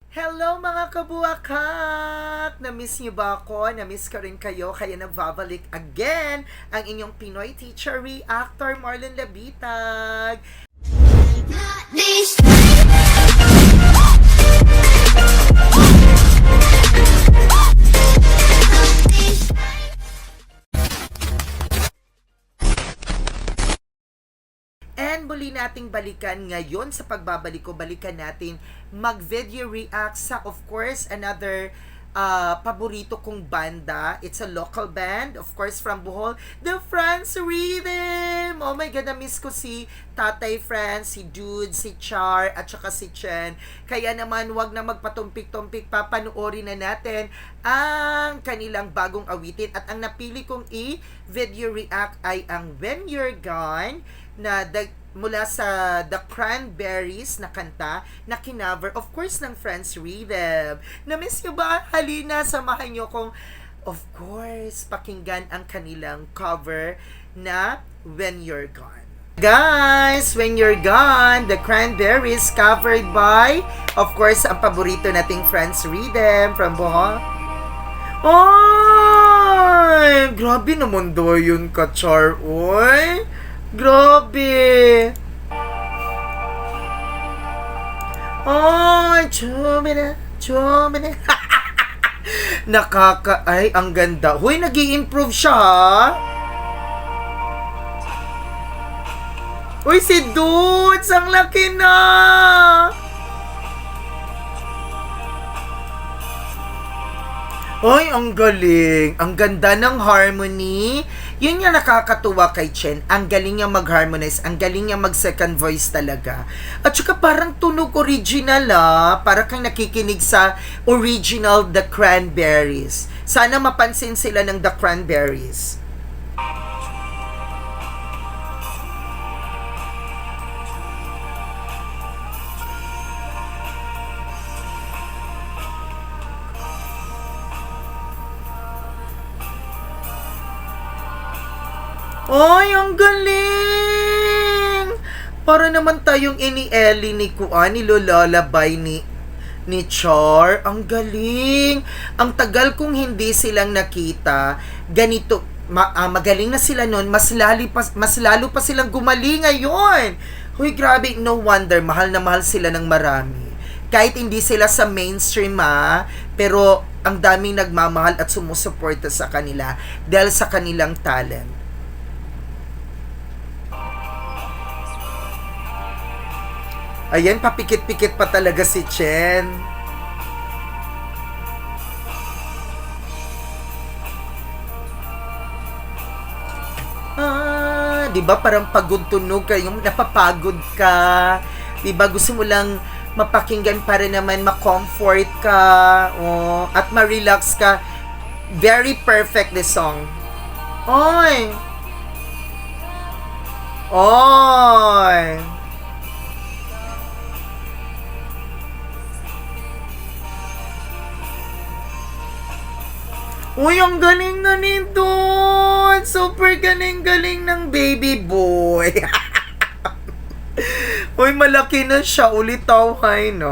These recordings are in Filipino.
Hello mga kabuakak! Na-miss niyo ba ako? Na-miss ko rin kayo kaya nagbabalik again ang inyong Pinoy teacher reactor Marlon Labitag. And muli nating balikan ngayon sa pagbabalik ko, balikan natin mag-video react sa, of course, another paborito kong banda. It's a local band, of course, from Bohol, the France Rhythm! Oh my God, na-miss ko si Tatay France, si Dude, si Char, at saka si Chen. Kaya naman, wag na magpatumpik-tumpik, papanoorin na natin ang kanilang bagong awitin. At ang napili kong i-video react ay ang When You're Gone, na mula sa The Cranberries na kanta na kinover, of course, ng France Rhythm. Na-miss nyo ba? Halina, samahan nyo kong, of course, pakinggan ang kanilang cover na When You're Gone. Guys, When You're Gone, The Cranberries covered by, of course, ang paborito nating France Rhythm from Bohol. Ay, grabe naman daw yun ka, Char. Oy, grabe. Ay, chumina, chumina. Ay, ang ganda. Huy, nag-i-improve siya, ha? Uy, si Dudes, ang laki na. Ay, ang galing. Ang ganda ng harmony. Yun yung nakakatuwa kay Chen. Ang galing niya mag-harmonize. Ang galing niya mag-second voice talaga. At saka parang tunog original, para kang nakikinig sa original The Cranberries. Sana mapansin sila ng The Cranberries. Ay, ang galing! Para naman tayong ini-Ellie ni Kuan, nilulalabay ni Char. Ang galing! Ang tagal kong hindi silang nakita. Ganito, magaling na sila noon. Mas lalo pa silang gumaling ngayon. Huy, grabe. No wonder, mahal na mahal sila ng marami. Kahit hindi sila sa mainstream, pero ang daming nagmamahal at sumusuporta sa kanila dahil sa kanilang talent. Ayan, papikit-pikit pa talaga si Chen. Di ba parang pagod tunog kayo, napapagod ka. Di ba gusto mo lang mapakinggan para naman ma-comfort ka, at ma-relax ka. Very perfect this song. Oy! Oy! Uy, ang galing na nito! Super galing-galing ng baby boy! Uy, malaki na siya. Ulit tawhay na.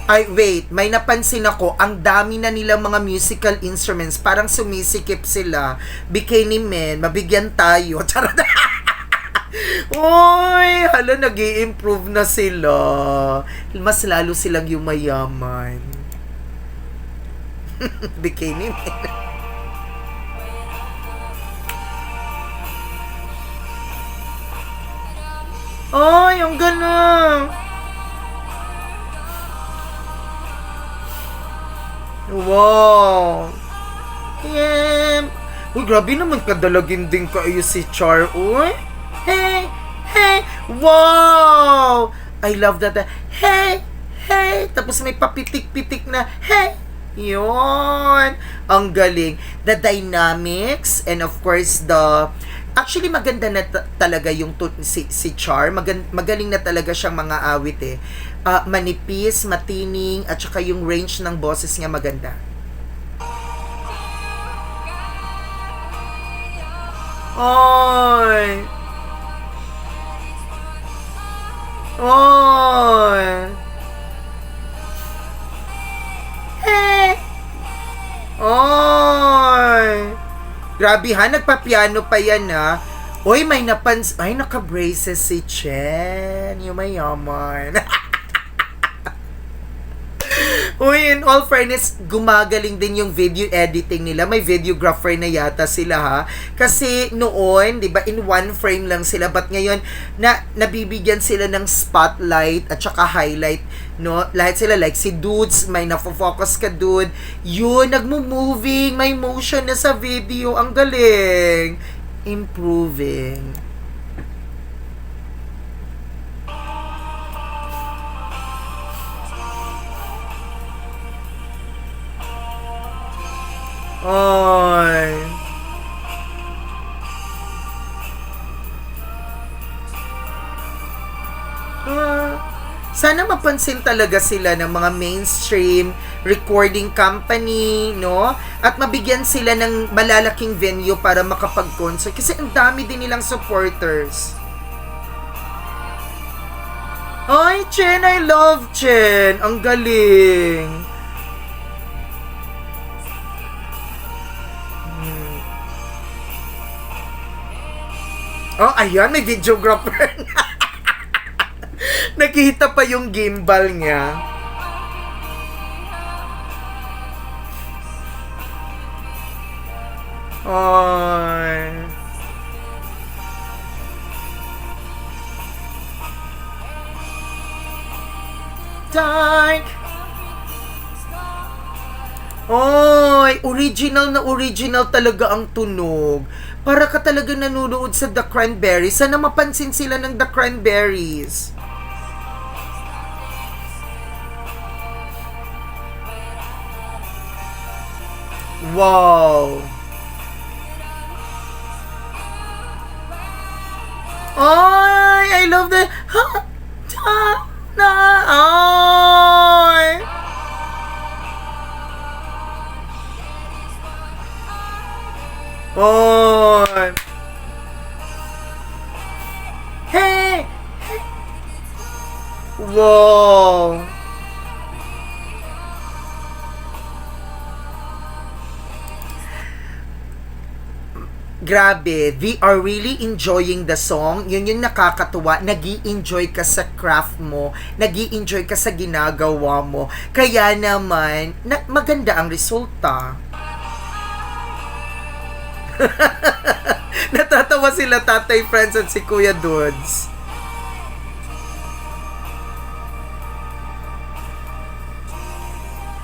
Ay, wait. May napansin ako. Ang dami na nilang mga musical instruments. Parang sumisikip sila. Bikini Men, mabigyan tayo. Charot! Uy, hala, nag-i-improve na sila. Mas lalo silang yumayaman. Bikini Man. Ay, ang ganda. Wow. Yeah. Uy, grabe naman kadalagin din kayo si Char. Uy. Hey, hey, wow! I love that. Hey, hey! Tapos may papitik-pitik na, hey! Yun! Ang galing. The dynamics and of course actually maganda na talaga yung si Char. Magaling na talaga siyang mga awit eh. Manipis, matining, at saka yung range ng boses niya maganda. Oy! Oy! Hey! Oy! Grabe ha, nagpa-piano pa yan ha. Oy, may ay, naka-braces si Chen. Yung mayaman. Uy, in all fairness, gumagaling din yung video editing nila. May videographer na yata sila ha. Kasi noon, di ba, in one frame lang sila. But ngayon, nabibigyan sila ng spotlight at saka highlight. No? Lahat sila, like si Dudes, may nafo-focus ka, Dude. Yun, nagmo-moving, may motion na sa video. Ang galing. Improving. Oy. Sana mapansin talaga sila ng mga mainstream recording company, no? At mabigyan sila ng malalaking venue para makapag-concert. Kasi ang dami din nilang supporters. Ay, Chen, I love Chen. Ang galing. Oh, ayan, may videographer na. Nakita pa yung gimbal niya. Ay. Dark. Oy, original na original talaga ang tunog. Para ka talaga nanonood sa The Cranberries. Sana mapansin sila ng The Cranberries. Wow. Oy, I love the Oy. Oy. Hey. Wow. Grabe, they are really enjoying the song. Yun yung nakakatuwa. Nag-i-enjoy ka sa craft mo. Nag-i-enjoy ka sa ginagawa mo. Kaya naman, maganda ang resulta. Natatawa sila Tatay Franz at si Kuya Dudes.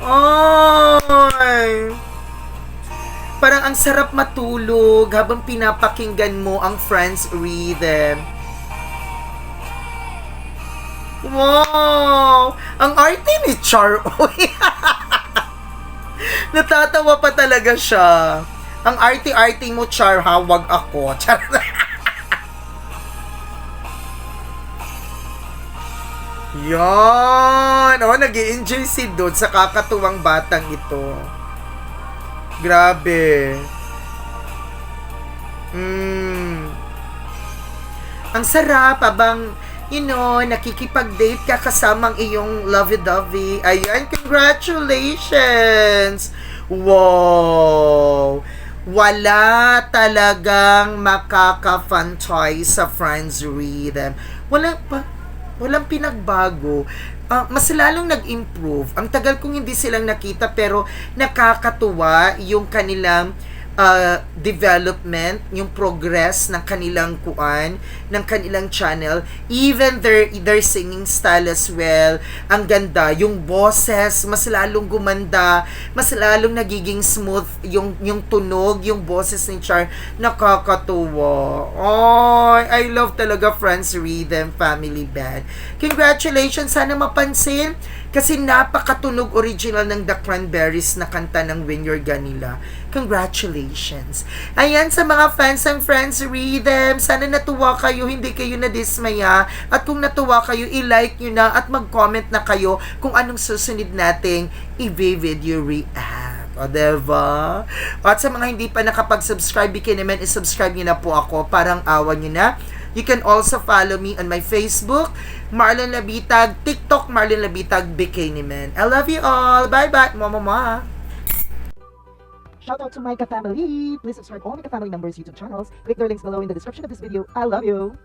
Ay! Parang ang sarap matulog habang pinapakinggan mo ang Friends Rhythm. Wow! Ang arte ni Char. Natatawa pa talaga siya. Ang arte-arte mo, Char, ha? Wag ako. Char. Yan! Oh, nag-i-enjoy si Dude sa kakatuwang batang ito. Grabe. Ang sarap habang, nakikipag-date ka kasamang iyong lovey-dovey. Ayan, congratulations! Wow! Wala talagang makaka-fantoy sa Friends Rhythm. Walang pinagbago. Mas lalong nag-improve. Ang tagal kong hindi silang nakita pero nakakatuwa yung kanilang development, yung progress ng kanilang ng kanilang channel. Even their singing style as well. Ang ganda. Yung boses, mas lalong gumanda. Mas lalong nagiging smooth yung tunog, yung boses ni Char. Nakakatuwa. Oh, I love talaga Friends Rhythm Family Band. Congratulations. Sana mapansin kasi napakatunog original ng The Cranberries na kanta ng When You're Ganila. Congratulations. Ayan, sa mga fans ng Friends Rhythm, sana natuwa kayo, hindi kayo nadismaya. At kung natuwa kayo, i-like nyo na at mag-comment na kayo kung anong susunod nating i-video react. O, diba? At sa mga hindi pa nakapag-subscribe, Bikini Man, is-subscribe nyo na po ako. Parang awan nyo na. You can also follow me on my Facebook, Marlon Labitag, TikTok, Marlon Labitag, Bikini Man. I love you all. Bye-bye. Mwah. Shout out to my family. Please subscribe all my family members' YouTube channels. Click their links below in the description of this video. I love you.